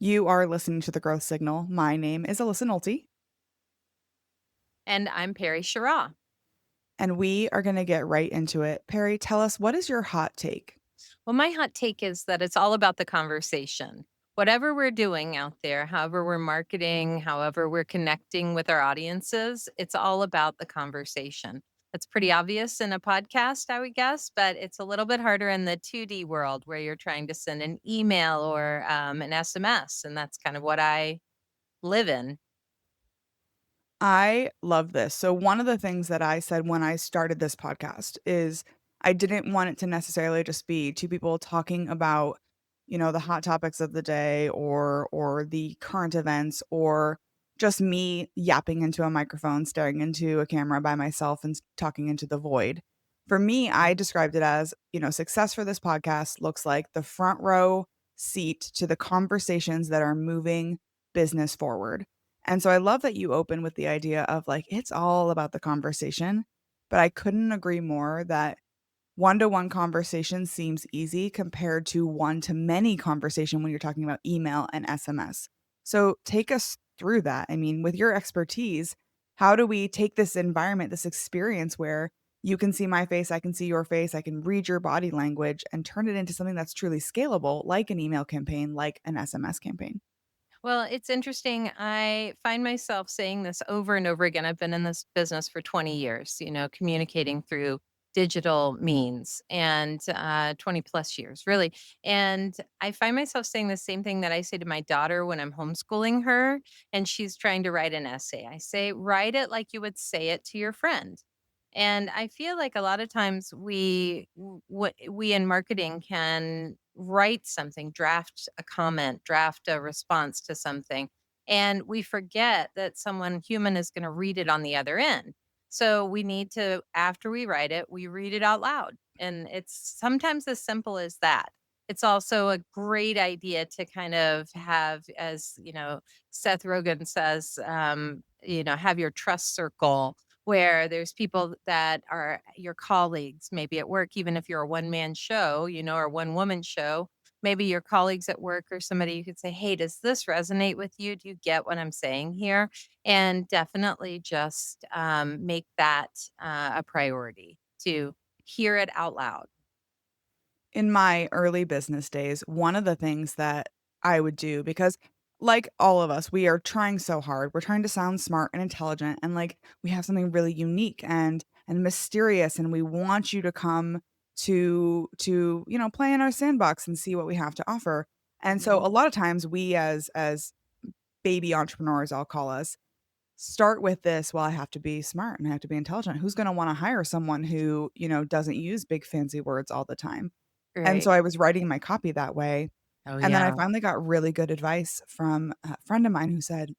You are listening to The Growth Signal. My name is Alyssa Nolte, And I'm Perry Sheraw. and we are going to get right into it. Perry, tell us, what is your hot take? Well, my hot take is that it's all about the conversation. Whatever we're doing out there, however we're marketing, however we're connecting with our audiences, it's all about the conversation. That's pretty obvious in a podcast, I would guess, but it's a little bit harder in the 2D world where you're trying to send an email or an SMS. And that's kind of what I live in. I love this. So, one of the things that I said when I started this podcast is I didn't want it to necessarily just be two people talking about, the hot topics of the day or the current events or just me yapping into a microphone, staring into a camera by myself and talking into the void. For me, I described it as, success for this podcast looks like the front row seat to the conversations that are moving business forward. And so I love that you open with the idea of like, it's all about the conversation. But I couldn't agree more that one to one conversation seems easy compared to one to many conversation when you're talking about email and SMS. So take us through that. I mean, with your expertise, how do we take this environment, this experience where you can see my face, I can see your face, I can read your body language and turn it into something that's truly scalable, like an email campaign, like an SMS campaign? Well, it's interesting. I find myself saying this over and over again. I've been in this business for 20 years, communicating through digital means and 20 plus years, really. And I find myself saying the same thing that I say to my daughter when I'm homeschooling her and she's trying to write an essay. I say, write it like you would say it to your friend. And I feel like a lot of times we in marketing can write something, draft a comment, draft a response to something, and we forget that someone human is going to read it on the other end. So we need to, after we write it, we read it out loud. And it's sometimes as simple as that. It's also a great idea to kind of have, as Seth Rogen says, have your trust circle where there's people that are your colleagues, maybe at work, even if you're a one man show, or one woman show, maybe your colleagues at work or somebody you could say, hey, does this resonate with you? Do you get what I'm saying here? And definitely just make that a priority to hear it out loud. In my early business days, one of the things that I would do because like all of us, we are trying so hard. We're trying to sound smart and intelligent and like we have something really unique and mysterious and we want you to come to play in our sandbox and see what we have to offer. And so Mhm. a lot of times we as baby entrepreneurs, I'll call us, start with this, well, I have to be smart and I have to be intelligent. Who's going to want to hire someone who, doesn't use big fancy words all the time? And so Right. I was writing my copy that way, Oh, and then I yeah. finally got really good advice from a friend of mine who said,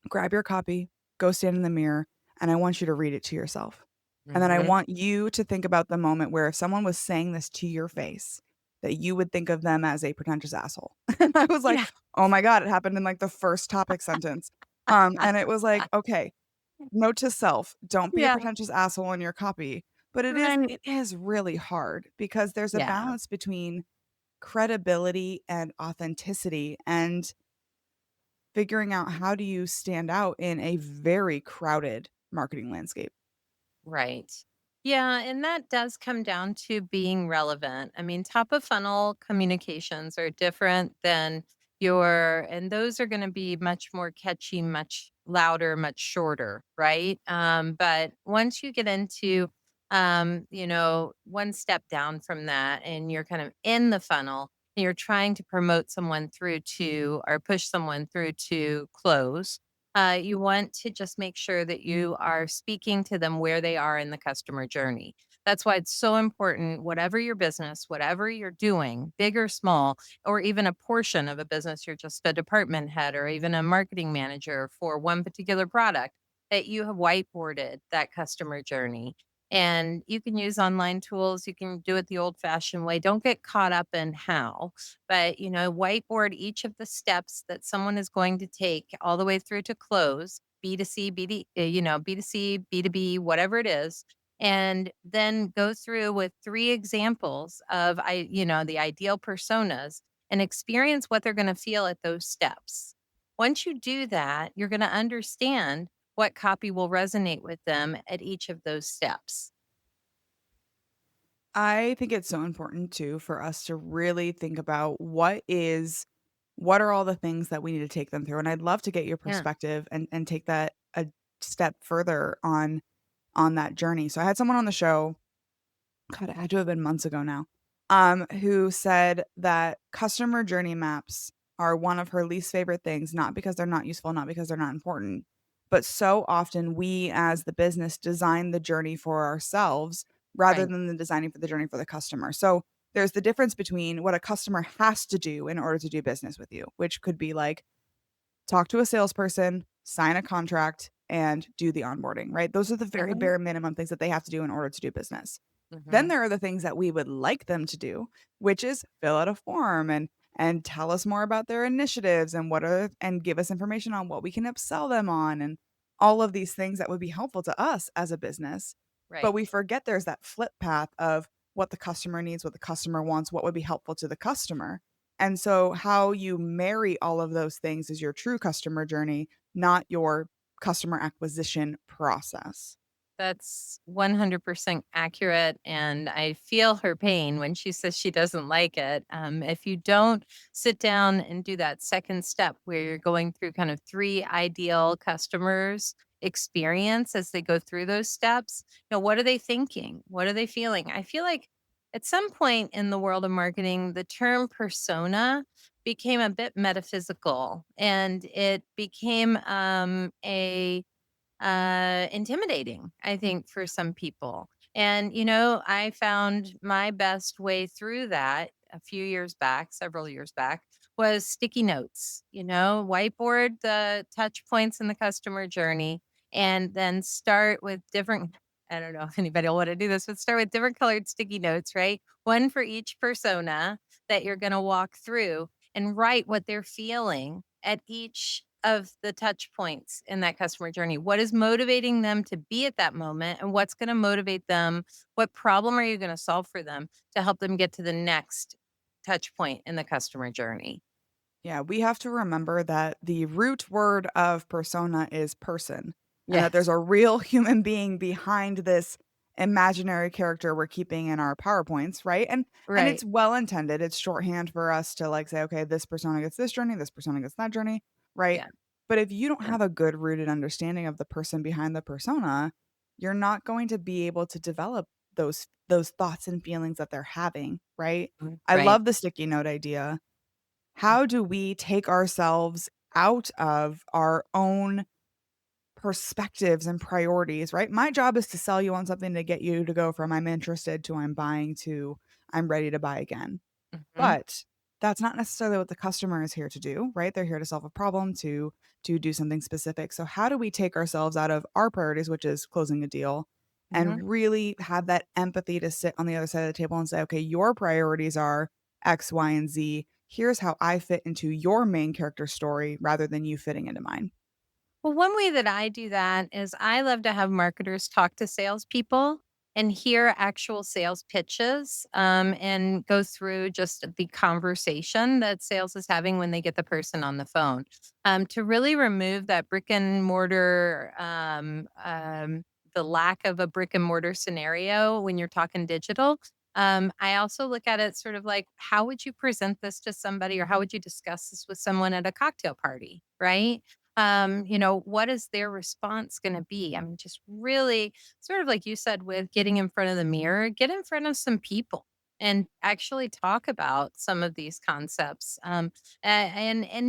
"Grab your copy, go stand in the mirror, and I want you to read it to yourself. And then I Hmm. want you to think about the moment where if someone was saying this to your face, that you would think of them as a pretentious asshole." And I was like, Yeah. "Oh my god," it happened in, like, the first topic sentence. And it was like, "Okay, note to self, don't be a Yeah. pretentious asshole in your copy." But it is Right. it is really hard because there's a Yeah. balance between credibility and authenticity and figuring out how do you stand out in a very crowded marketing landscape. Right. Yeah, and that does come down to being relevant. I mean, top of funnel communications are different than and those are going to be much more catchy, much louder, much shorter, right? But once you get into, one step down from that and you're kind of in the funnel and you're trying to promote someone through to or push someone through to close, you want to just make sure that you are speaking to them where they are in the customer journey. That's why it's so important, whatever your business, whatever you're doing, big or small, or even a portion of a business, you're just a department head or even a marketing manager for one particular product, that you have whiteboarded that customer journey. And you can use online tools. You can do it the old fashioned way. Don't get caught up in how, but whiteboard each of the steps that someone is going to take all the way through to close, B2C, B2C, B2B, whatever it is, and then go through with three examples of the ideal personas and experience what they're going to feel at those steps. Once you do that, you're going to understand what copy will resonate with them at each of those steps. I think it's so important too for us to really think about what are all the things that we need to take them through. And I'd love to get your Yeah. perspective and take that a step further on that journey. So I had someone on the show, God, it had to have been months ago now, who said that customer journey maps are one of her least favorite things, not because they're not useful, not because they're not important, but so often we as the business design the journey for ourselves rather Right. than the designing for the journey for the customer. So there's the difference between what a customer has to do in order to do business with you, which could be like talk to a salesperson, sign a contract, and do the onboarding, right? Those are the very Mhm. bare minimum things that they have to do in order to do business. Then Mhm. there are the things that we would like them to do, which is fill out a form and tell us more about their initiatives and what are and give us information on what we can upsell them on and all of these things that would be helpful to us as a business. But Right. we forget there's that flip path of what the customer needs, what the customer wants, what would be helpful to the customer. And so how you marry all of those things is your true customer journey, not your customer acquisition process. That's 100% accurate. And I feel her pain when she says she doesn't like it. If you don't sit down and do that second step where you're going through kind of three ideal customers experience as they go through those steps, what are they thinking? What are they feeling? I feel like at some point in the world of marketing, the term persona became a bit metaphysical and it became intimidating, I think, for some people. And, I found my best way through that a few years back, several years back, was sticky notes, whiteboard the touch points in the customer journey and then start with different. I don't know if anybody will want to do this, but start with different colored sticky notes, right? One for each persona that you're going to walk through and write what they're feeling at each of the touch points in that customer journey. What is motivating them to be at that moment and what's going to motivate them? What problem are you going to solve for them to help them get to the next touch point in the customer journey? Yeah, we have to remember that the root word of persona is person, and that there's Yes. a real human being behind this imaginary character we're keeping in our PowerPoints, right? And it's Right. well intended. It's shorthand for us to like say, okay, this persona gets this journey, this persona gets that journey, right? Yeah. But if you don't Yeah. have a good rooted understanding of the person behind the persona, you're not going to be able to develop those thoughts and feelings that they're having, right? I Right. love the sticky note idea. How do we take ourselves out of our own perspectives and priorities, right? My job is to sell you on something to get you to go from I'm interested to I'm buying to I'm ready to buy again. Hmm. But that's not necessarily what the customer is here to do, right? They're here to solve a problem, to do something specific. So how do we take ourselves out of our priorities, which is closing a deal, Hmm. and really have that empathy to sit on the other side of the table and say, okay, your priorities are X, Y, and Z. Here's how I fit into your main character story rather than you fitting into mine. Well, one way that I do that is I love to have marketers talk to salespeople and hear actual sales pitches and go through just the conversation that sales is having when they get the person on the phone to really remove that brick and mortar, the lack of a brick and mortar scenario when you're talking digital. I also look at it sort of like, how would you present this to somebody or how would you discuss this with someone at a cocktail party, right? What is their response going to be? I mean, just really sort of like you said with getting in front of the mirror, get in front of some people and actually talk about some of these concepts. And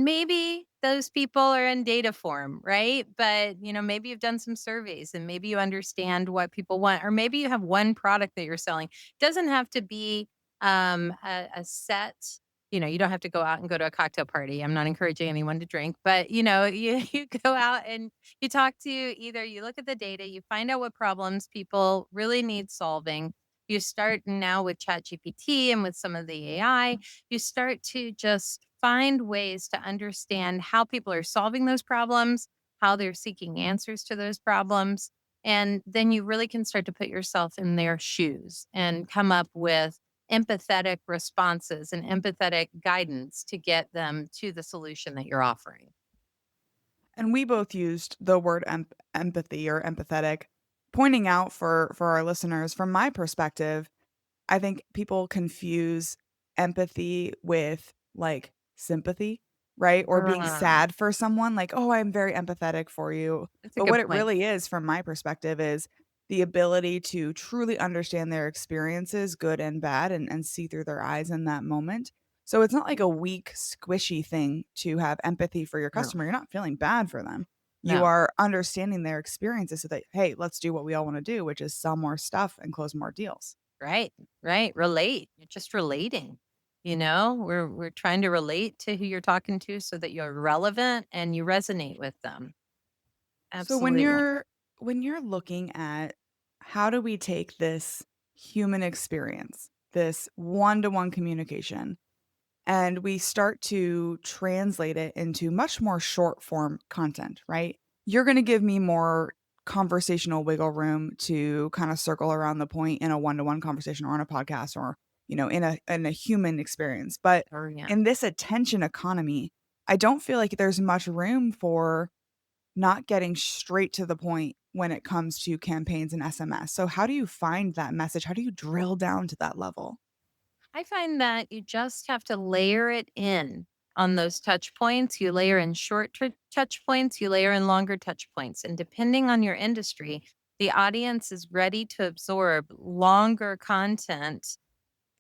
maybe those people are in data form, right? But maybe you've done some surveys and maybe you understand what people want, or maybe you have one product that you're selling. It doesn't have to be a set. You don't have to go out and go to a cocktail party. I'm not encouraging anyone to drink, but you go out and you talk to either you look at the data, you find out what problems people really need solving. You start now with ChatGPT and with some of the AI, you start to just find ways to understand how people are solving those problems, how they're seeking answers to those problems. And then you really can start to put yourself in their shoes and come up with empathetic responses and empathetic guidance to get them to the solution that you're offering. And we both used the word empathy or empathetic, pointing out for our listeners, from my perspective, I think people confuse empathy with, like, sympathy, right? Or being Ah, sad for someone, like, "Oh, I'm very empathetic for you." that's a But good what it point. really is, from my perspective, is the ability to truly understand their experiences, good and bad, and see through their eyes in that moment. So it's not like a weak, squishy thing to have empathy for your No, customer. You're not feeling bad for them. You no. are understanding their experiences so that, "Hey, let's do what we all wanna do, which is sell more stuff and close more deals." Right, right. Relate. You're just relating. You know, we're trying to relate to who you're talking to so that you're relevant and you resonate with them. So when Absolutely. you're looking at how do we take this human experience, this one-to-one communication, and we start to translate it into much more short form content, right? You're going to give me more conversational wiggle room to kind of circle around the point in a one-to-one conversation or on a podcast or, in a human experience. But Or yeah. in this attention economy, I don't feel like there's much room for not getting straight to the point when it comes to campaigns and SMS. So how do you find that message? How do you drill down to that level? I find that you just have to layer it in on those touch points. You layer in short touch points, you layer in longer touch points. And depending on your industry, the audience is ready to absorb longer content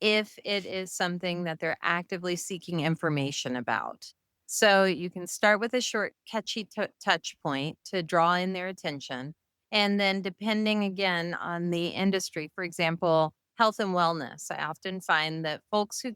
if it is something that they're actively seeking information about. So you can start with a short, catchy touch point to draw in their attention. And then, depending again on the industry, for example, health and wellness, I often find that folks who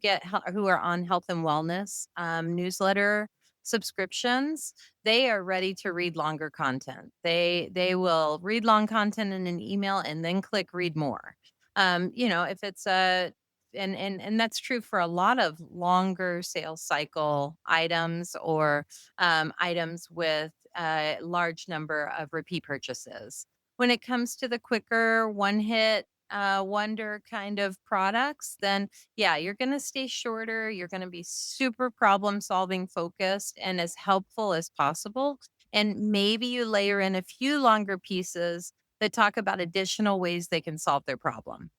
are on health and wellness newsletter subscriptions, they are ready to read longer content. They will read long content in an email and then click read more. If it's a and that's true for a lot of longer sales cycle items or items with a large number of repeat purchases. When it comes to the quicker one hit wonder kind of products, then yeah, you're going to stay shorter. You're going to be super problem solving focused and as helpful as possible. And maybe you layer in a few longer pieces that talk about additional ways they can solve their problem.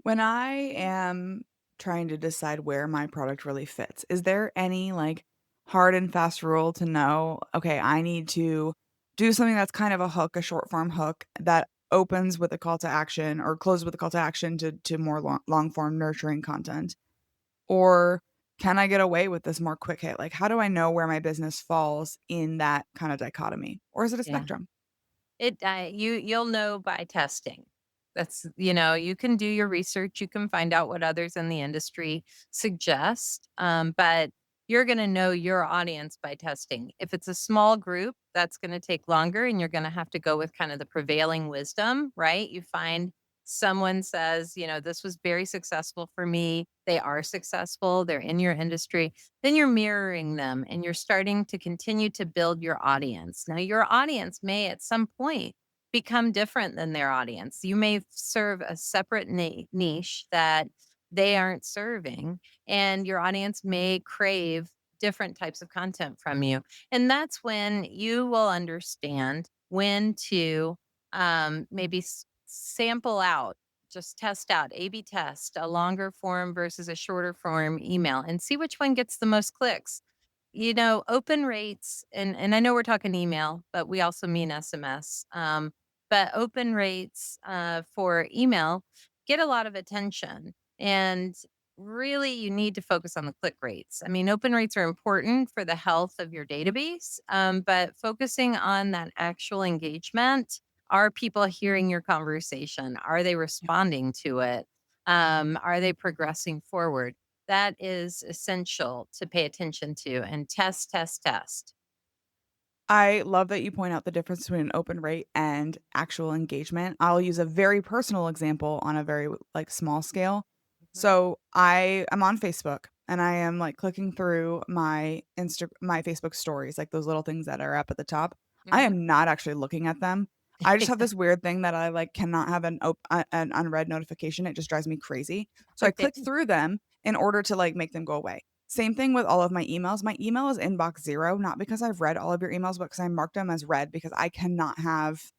When I am trying to decide where my product really fits, is there any, like, hard and fast rule to know, okay, I need to do something that's kind of a hook, a short form hook that opens with a call to action or closes with a call to action to more long form nurturing content? Or can I get away with this more quick hit? Like, how do I know where my business falls in that kind of dichotomy? Or is it a Yeah. spectrum? You'll know by testing. You can do your research, you can find out what others in the industry suggest, but you're gonna know your audience by testing. If it's a small group, that's gonna take longer and you're gonna have to go with kind of the prevailing wisdom, right? You find someone says, "This was very successful for me." They are successful, they're in your industry, then you're mirroring them and you're starting to continue to build your audience. Now, your audience may at some point become different than their audience. You may serve a separate niche that they aren't serving, and your audience may crave different types of content from you. And that's when you will understand when to maybe sample out, just test out, A B test a longer form versus a shorter form email and see which one gets the most clicks. Open rates, and I know we're talking email, but we also mean SMS. But open rates for email get a lot of attention. And really, you need to focus on the click rates. I mean, open rates are important for the health of your database, but focusing on that actual engagement, are people hearing your conversation? Are they responding to it? Are they progressing forward? That is essential to pay attention to and test, test, test. I love that you point out the difference between an open rate and actual engagement. I'll use a very personal example on a very, like, small scale. Mhm, So I am on Facebook and I am, like, clicking through my Facebook stories, like those little things that are up at the top. I mhm. am not actually looking at them. I just have this weird thing that I, like, cannot have an unread notification, it just drives me crazy. So I Okay. click through them in order to, like, make them go away. Same thing with all of my emails. My email is inbox 0, not because I've read all of your emails, but because I marked them as read because I cannot have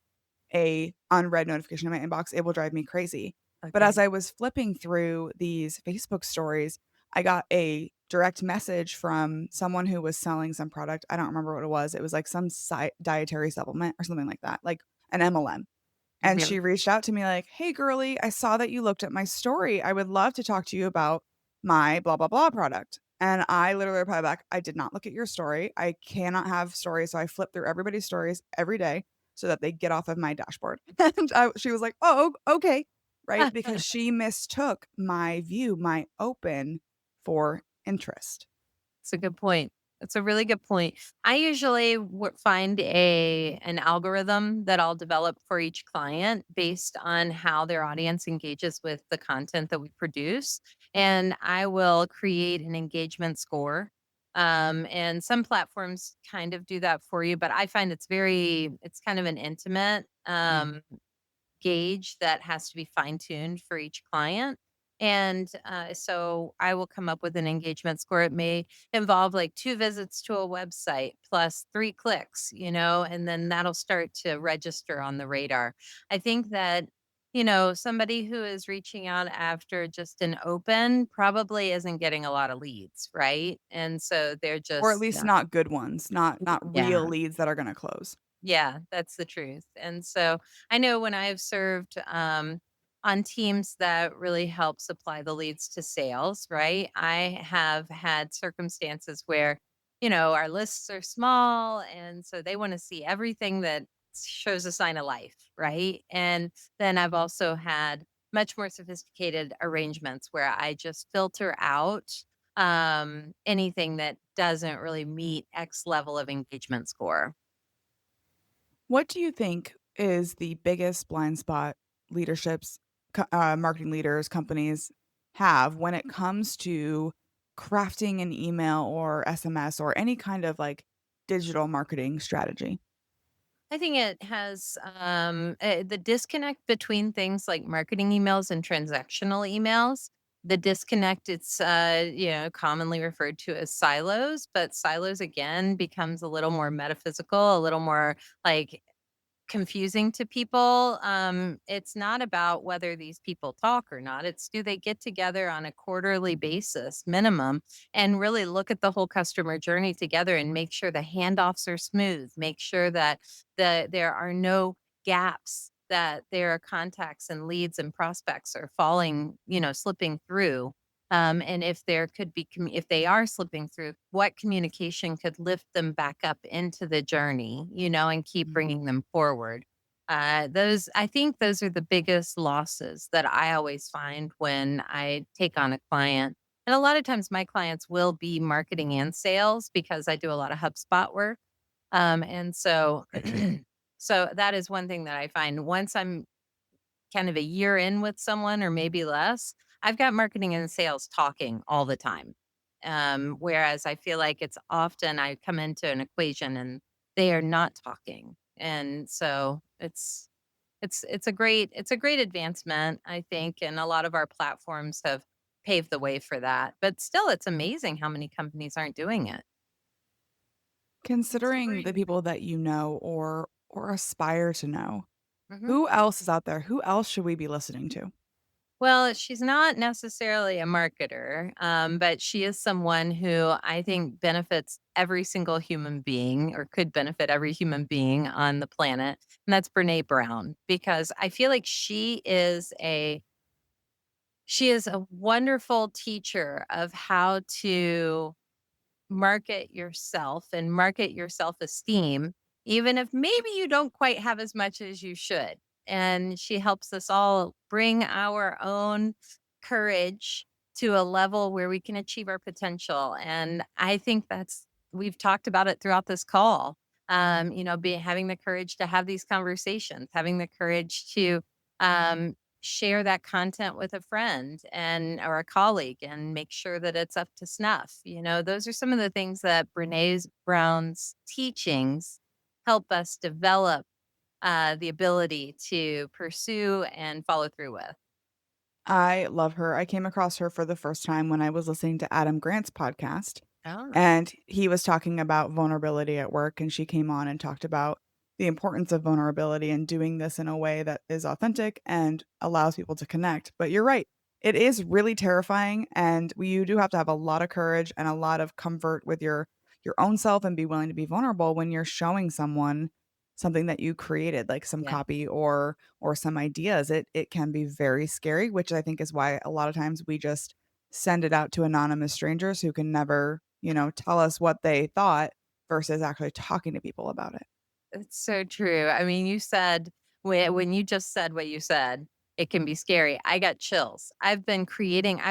a unread notification in my inbox, it will drive me crazy. But as Okay. I was flipping through these Facebook stories, I got a direct message from someone who was selling some product. I don't remember what it was. It was like some dietary supplement or something like that, like an MLM. And Really? she reached out to me like, "Hey, girly, I saw that you looked at my story. I would love to talk to you about my blah, blah, blah product." And I literally replied back, "I did not look at your story. I cannot have stories." So I flip through everybody's stories every day so that they get off of my dashboard. And she was like, "Oh, okay." Right? Because she mistook my view, my open for interest. It's a good point. It's a really good point. I usually find a an algorithm that I'll develop for each client based on how their audience engages with the content that we produce, and I will create an engagement score. And some platforms kind of do that for you, but I find it's kind of an intimate gauge that has to be fine tuned for each client. And so I will come up with an engagement score. It may involve like 2 visits to a website plus 3 clicks, and then that'll start to register on the radar. I think that, somebody who is reaching out after just an open probably isn't getting a lot of leads, right? And so they're Or at just, least not good ones, not real yeah. leads that are gonna close. Yeah, that's the truth. And so I know when I've served on teams that really help supply the leads to sales, right? I have had circumstances where, our lists are small. And so they want to see everything that shows a sign of life, right? And then I've also had much more sophisticated arrangements where I just filter out anything that doesn't really meet X level of engagement score. What do you think is the biggest blind spot leaderships, marketing leaders, companies have when it comes to crafting an email or SMS or any kind of like digital marketing strategy? I think it has the disconnect between things like marketing emails and transactional emails. The disconnect, it's commonly referred to as silos, but silos again becomes a little more metaphysical, a little more like confusing to people. It's not about whether these people talk or not. It's do they get together on a quarterly basis minimum and really look at the whole customer journey together and make sure the handoffs are smooth, make sure that there are no gaps, that their contacts and leads and prospects are falling, slipping through. And if there could be, if they are slipping through, what communication could lift them back up into the journey, and keep Mhm. bringing them forward. I think those are the biggest losses that I always find when I take on a client. And a lot of times my clients will be marketing and sales because I do a lot of HubSpot work. And so, so that is one thing that I find once I'm kind of a year in with someone or maybe less, I've got marketing and sales talking all the time. Whereas I feel like it's often I come into an equation and they are not talking. And so it's a great advancement, I think. And a lot of our platforms have paved the way for that. But still it's amazing how many companies aren't doing it. Considering the people that you know or aspire to know, Mhm. who else is out there? Who else should we be listening to? Well, she's not necessarily a marketer, but she is someone who I think benefits every single human being or could benefit every human being on the planet. And that's Brene Brown, because I feel like she is a wonderful teacher of how to market yourself and market your self-esteem, even if maybe you don't quite have as much as you should. And she helps us all bring our own courage to a level where we can achieve our potential. And I think we've talked about it throughout this call. Having the courage to have these conversations, having the courage to share that content with a friend and or a colleague and make sure that it's up to snuff. Those are some of the things that Brené Brown's teachings help us develop the ability to pursue and follow through with. I love her. I came across her for the first time when I was listening to Adam Grant's podcast, Oh, and he was talking about vulnerability at work, and she came on and talked about the importance of vulnerability and doing this in a way that is authentic and allows people to connect. But you're right. It is really terrifying, and you do have to have a lot of courage and a lot of comfort with your own self and be willing to be vulnerable when you're showing someone something that you created, like some yeah. copy or some ideas. It can be very scary, which I think is why a lot of times we just send it out to anonymous strangers who can never, tell us what they thought versus actually talking to people about it. It's so true. I mean, you said when you just said what you said, it can be scary. I got chills. I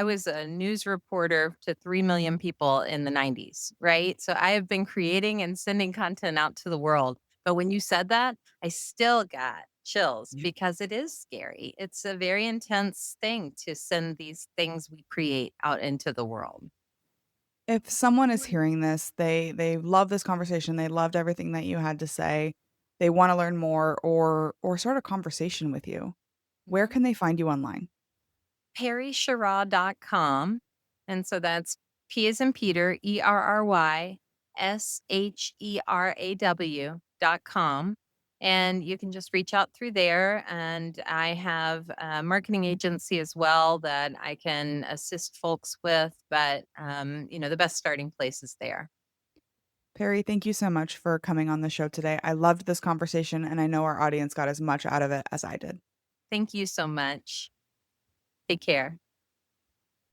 was a news reporter to 3 million people in the 90s, right? So I have been creating and sending content out to the world. But when you said that, I still got chills Yeah. because it is scary. It's a very intense thing to send these things we create out into the world. If someone is hearing this, they love this conversation, they loved everything that you had to say, they wanna learn more or start a conversation with you, where Mhm. can they find you online? PerrySheraw.com. And so that's P as in Peter, ErrysHeraw.com. And you can just reach out through there. And I have a marketing agency as well that I can assist folks with. But, the best starting place is there. Perry, thank you so much for coming on the show today. I loved this conversation, and I know our audience got as much out of it as I did. Thank you so much. Take care.